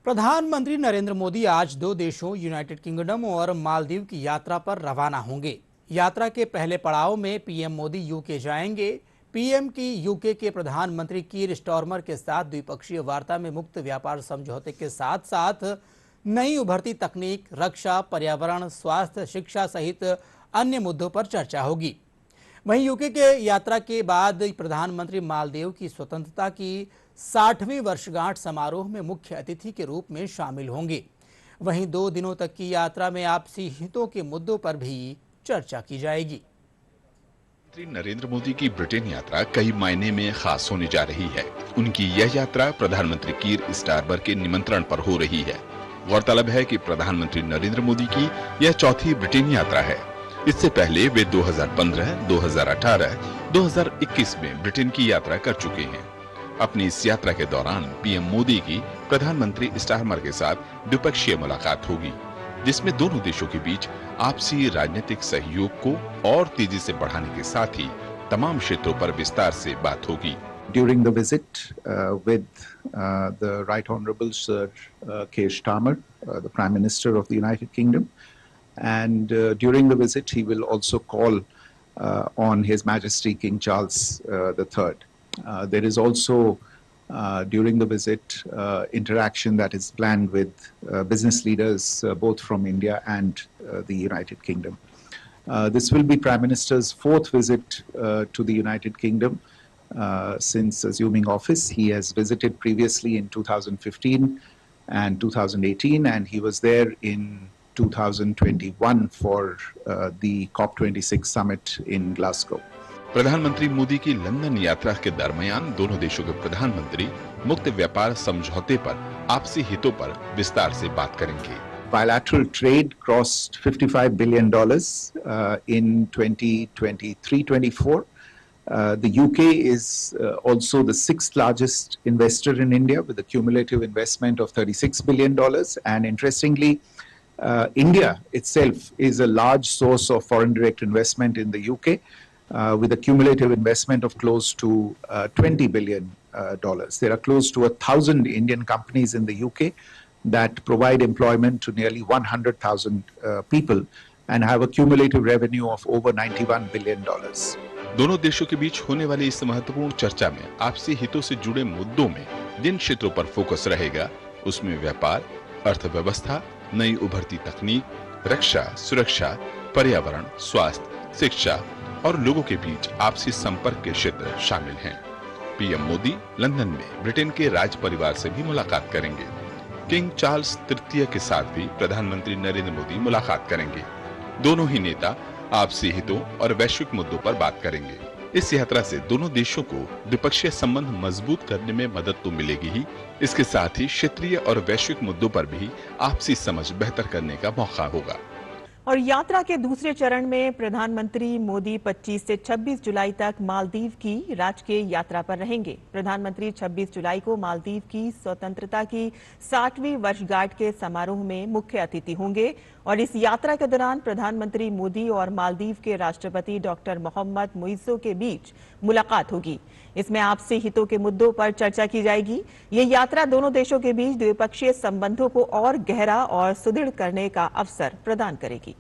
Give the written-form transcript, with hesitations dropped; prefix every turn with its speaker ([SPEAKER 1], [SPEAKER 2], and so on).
[SPEAKER 1] प्रधानमंत्री नरेंद्र मोदी आज दो देशों यूनाइटेड किंगडम और मालदीव की यात्रा पर रवाना होंगे। यात्रा के पहले पड़ाव में पीएम मोदी यूके जाएंगे। पीएम की यूके के प्रधानमंत्री कीर स्टारमर के साथ द्विपक्षीय वार्ता में मुक्त व्यापार समझौते के साथ साथ नई उभरती तकनीक, रक्षा, पर्यावरण, स्वास्थ्य, शिक्षा सहित अन्य मुद्दों पर चर्चा होगी। वहीं यूके के यात्रा के बाद प्रधानमंत्री मालदीव की स्वतंत्रता की 60वीं वर्षगांठ समारोह में मुख्य अतिथि के रूप में शामिल होंगे। वहीं 2 दिनों तक की यात्रा में आपसी हितों के मुद्दों पर भी चर्चा की जाएगी।
[SPEAKER 2] प्रधानमंत्री नरेंद्र मोदी की ब्रिटेन यात्रा कई मायने में खास होने जा रही है। उनकी यह यात्रा प्रधानमंत्री कीर स्टारमर के निमंत्रण पर हो रही है। गौरतलब है कि प्रधानमंत्री नरेंद्र मोदी की यह चौथी ब्रिटेन यात्रा है। इससे पहले वे 2015, 2018, 2021 में ब्रिटेन की यात्रा कर चुके हैं। अपनी इस यात्रा के दौरान पीएम मोदी की प्रधानमंत्री स्टारमर के साथ द्विपक्षीय मुलाकात होगी, जिसमें दोनों देशों के बीच आपसी राजनीतिक सहयोग को और तेजी से बढ़ाने के साथ ही तमाम क्षेत्रों पर विस्तार से बात होगी।
[SPEAKER 3] During the visit with the Right Honorable Sir Keir Starmer, the Prime Minister of the United Kingdom, and during the visit he will also call on His Majesty King Charles III. There is also during the visit interaction that is planned with business leaders both from India and the United Kingdom. This will be Prime Minister's 4th visit to the United Kingdom since assuming office. He has visited previously in 2015 and 2018, and he was there in 2021 for the COP26 summit in Glasgow.
[SPEAKER 2] प्रधानमंत्री मोदी की London यात्रा के दरमियान दोनों देशों के प्रधानमंत्री मुक्त व्यापार समझौते पर आपसी हितों पर विस्तार से बात करेंगे।
[SPEAKER 3] Bilateral trade crossed $55 billion in 2023-24. The UK is also the 6th largest investor in India with a cumulative investment of $36 billion. And interestingly, India itself is a large source of foreign direct investment in the UK. With a cumulative investment of close to $20 billion. There are close to 1,000 Indian companies in the UK that provide employment to nearly 100,000 people and have a cumulative revenue of over $91 billion.
[SPEAKER 2] दोनों देशों के बीच होने वाली इस महत्वपूर्ण चर्चा में आपसी हितों से जुड़े मुद्दों में जिन क्षेत्रों पर फोकस रहेगा, उसमें व्यापार, अर्थव्यवस्था, नई उभरती तकनीक, रक्षा, सुरक्षा, पर्यावरण, स्वास्थ्य, शिक्षा और लोगों के बीच आपसी संपर्क के क्षेत्र शामिल हैं। पीएम मोदी लंदन में ब्रिटेन के राज परिवार से भी मुलाकात करेंगे। किंग चार्ल्स तृतीय के साथ भी प्रधानमंत्री नरेंद्र मोदी मुलाकात करेंगे। दोनों ही नेता आपसी हितों और वैश्विक मुद्दों पर बात करेंगे। इस यात्रा से दोनों देशों को द्विपक्षीय संबंध मजबूत करने में मदद तो मिलेगी ही, इसके साथ ही क्षेत्रीय और वैश्विक मुद्दों पर भी आपसी समझ बेहतर करने का मौका होगा।
[SPEAKER 4] और यात्रा के दूसरे चरण में प्रधानमंत्री मोदी 25 से 26 जुलाई तक मालदीव की राजकीय यात्रा पर रहेंगे। प्रधानमंत्री 26 जुलाई को मालदीव की स्वतंत्रता की 60वीं वर्षगांठ के समारोह में मुख्य अतिथि होंगे और इस यात्रा के दौरान प्रधानमंत्री मोदी और मालदीव के राष्ट्रपति डॉक्टर मोहम्मद मुइज़्ज़ो के बीच मुलाकात होगी। इसमें आपसी हितों के मुद्दों पर चर्चा की जाएगी। ये यात्रा दोनों देशों के बीच द्विपक्षीय संबंधों को और गहरा और सुदृढ़ करने का अवसर प्रदान करेगी।